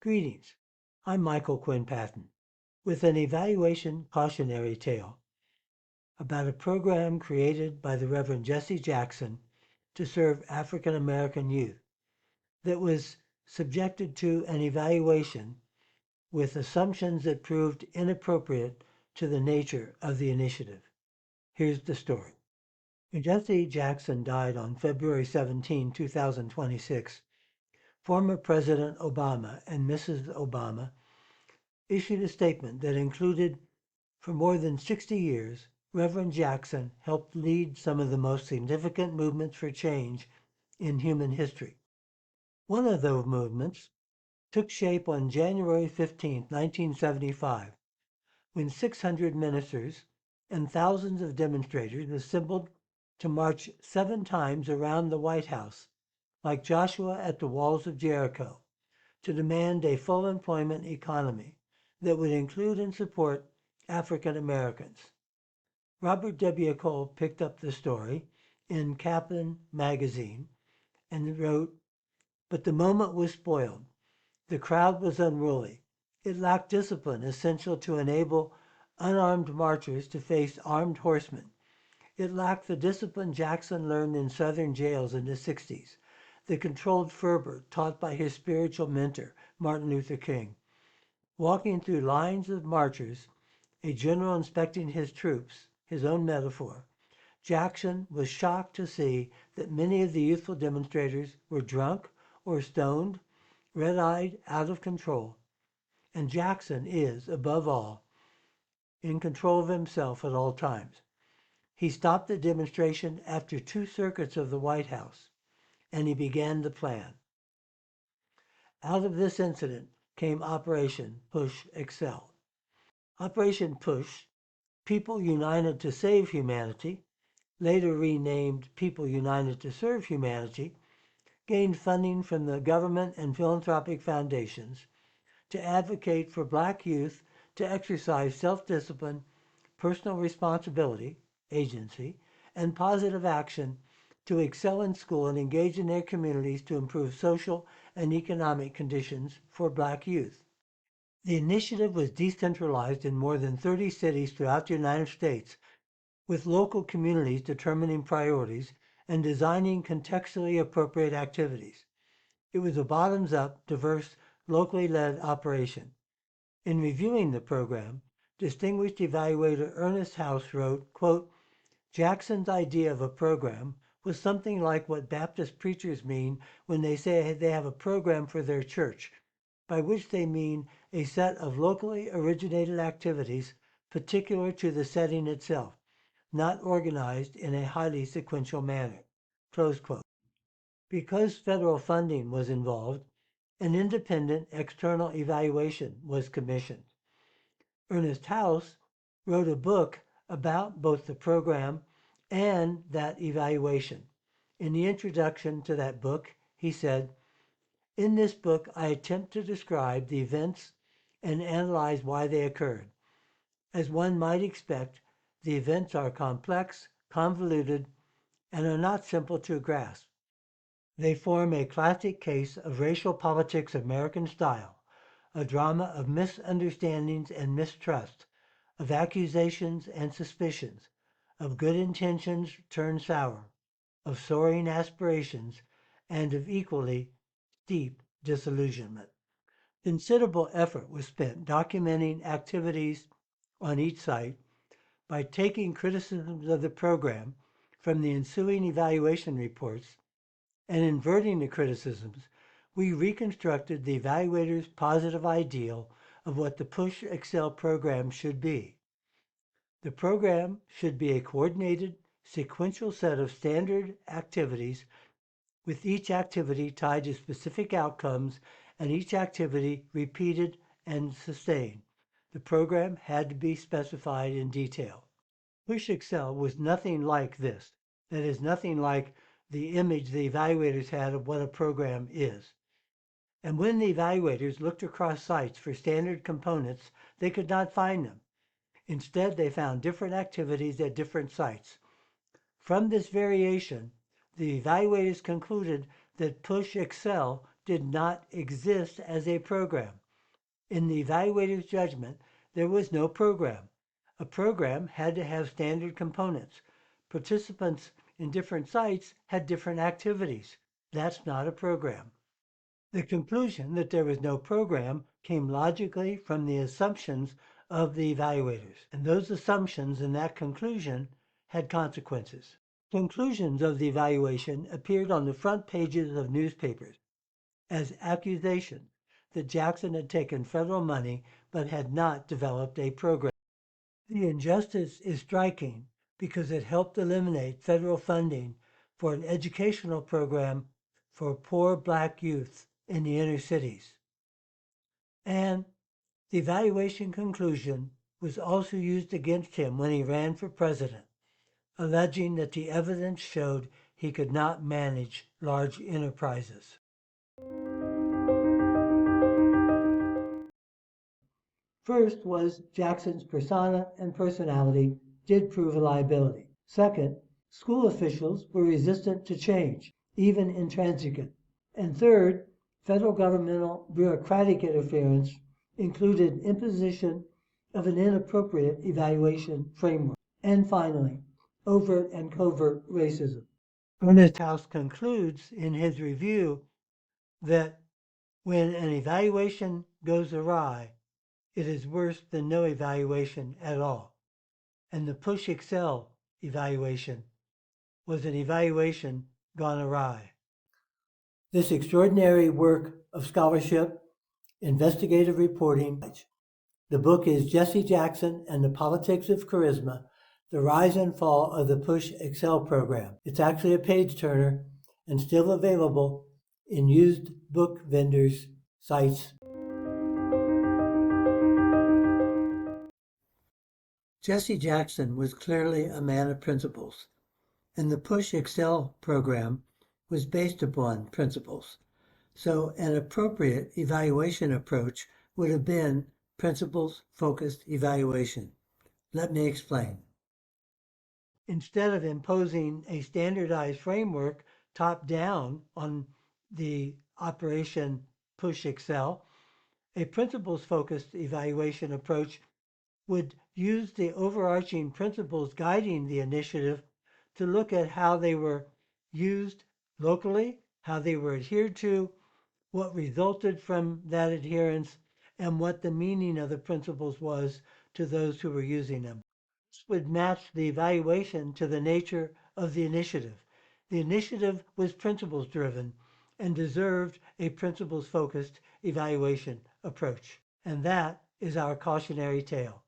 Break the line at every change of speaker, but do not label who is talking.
Greetings, I'm Michael Quinn Patton with an evaluation cautionary tale about a program created by the Reverend Jesse Jackson to serve African American youth that was subjected to an evaluation with assumptions that proved inappropriate to the nature of the initiative. Here's the story. When Jesse Jackson died on February 17, 2026, former President Obama and Mrs. Obama issued a statement that included, for more than 60 years, Reverend Jackson helped lead some of the most significant movements for change in human history. One of those movements took shape on January 15, 1975, when 600 ministers and thousands of demonstrators assembled to march 7 times around the White House, like Joshua at the walls of Jericho, to demand a full employment economy that would include and support African Americans. Robert W. Cole picked up the story in Kaplan magazine and wrote, "But the moment was spoiled. The crowd was unruly. It lacked discipline essential to enable unarmed marchers to face armed horsemen. It lacked the discipline Jackson learned in Southern jails in the 60s, the controlled fervor taught by his spiritual mentor, Martin Luther King. Walking through lines of marchers, a general inspecting his troops, his own metaphor, Jackson was shocked to see that many of the youthful demonstrators were drunk or stoned, red-eyed, out of control. And Jackson is, above all, in control of himself at all times. He stopped the demonstration after 2 circuits of the White House, and he began the plan. Out of this incident came Operation Push Excel. Operation Push, People United to Save Humanity, later renamed People United to Serve Humanity, gained funding from the government and philanthropic foundations to advocate for Black youth to exercise self-discipline, personal responsibility, agency, and positive action to excel in school and engage in their communities to improve social and economic conditions for Black youth. The initiative was decentralized in more than 30 cities throughout the United States, with local communities determining priorities and designing contextually appropriate activities. It was a bottoms-up, diverse, locally led operation. In reviewing the program, distinguished evaluator Ernest House wrote, quote, "Jackson's idea of a program was something like what Baptist preachers mean when they say they have a program for their church, by which they mean a set of locally originated activities particular to the setting itself, not organized in a highly sequential manner." Close quote. Because federal funding was involved, an independent external evaluation was commissioned. Ernest House wrote a book about both the program and that evaluation. In the introduction to that book, he said, "In this book, I attempt to describe the events and analyze why they occurred. As one might expect, the events are complex, convoluted, and are not simple to grasp. They form a classic case of racial politics American style, a drama of misunderstandings and mistrust, of accusations and suspicions, of good intentions turned sour, of soaring aspirations, and of equally deep disillusionment." Considerable effort was spent documenting activities on each site. By taking criticisms of the program from the ensuing evaluation reports and inverting the criticisms, we reconstructed the evaluator's positive ideal of what the Push Excel program should be. The program should be a coordinated, sequential set of standard activities, with each activity tied to specific outcomes and each activity repeated and sustained. The program had to be specified in detail. Push Excel was nothing like this. That is, nothing like the image the evaluators had of what a program is. And when the evaluators looked across sites for standard components, they could not find them. Instead, they found different activities at different sites. From this variation, the evaluators concluded that Push Excel did not exist as a program. In the evaluator's judgment, there was no program. A program had to have standard components. Participants in different sites had different activities. That's not a program. The conclusion that there was no program came logically from the assumptions of the evaluators, and those assumptions and that conclusion had consequences. Conclusions of the evaluation appeared on the front pages of newspapers as accusations that Jackson had taken federal money but had not developed a program. The injustice is striking because it helped eliminate federal funding for an educational program for poor black youth in the inner cities. And the evaluation conclusion was also used against him when he ran for president, alleging that the evidence showed he could not manage large enterprises. First was Jackson's persona and personality did prove a liability. Second, school officials were resistant to change, even intransigent. And third, federal governmental bureaucratic interference included imposition of an inappropriate evaluation framework. And finally, overt and covert racism. Ernest House concludes in his review that when an evaluation goes awry, it is worse than no evaluation at all. And the Push Excel evaluation was an evaluation gone awry. This extraordinary work of scholarship, investigative reporting. The book is Jesse Jackson and the Politics of Charisma, The Rise and Fall of the Push Excel Program. It's actually a page turner and still available in used book vendors' sites. Jesse Jackson was clearly a man of principles, and the Push Excel program was based upon principles. So an appropriate evaluation approach would have been principles-focused evaluation. Let me explain. Instead of imposing a standardized framework top-down on the operation Push Excel, a principles-focused evaluation approach would use the overarching principles guiding the initiative to look at how they were used locally, how they were adhered to, what resulted from that adherence, and what the meaning of the principles was to those who were using them. This would match the evaluation to the nature of the initiative. The initiative was principles driven and deserved a principles focused evaluation approach. And that is our cautionary tale.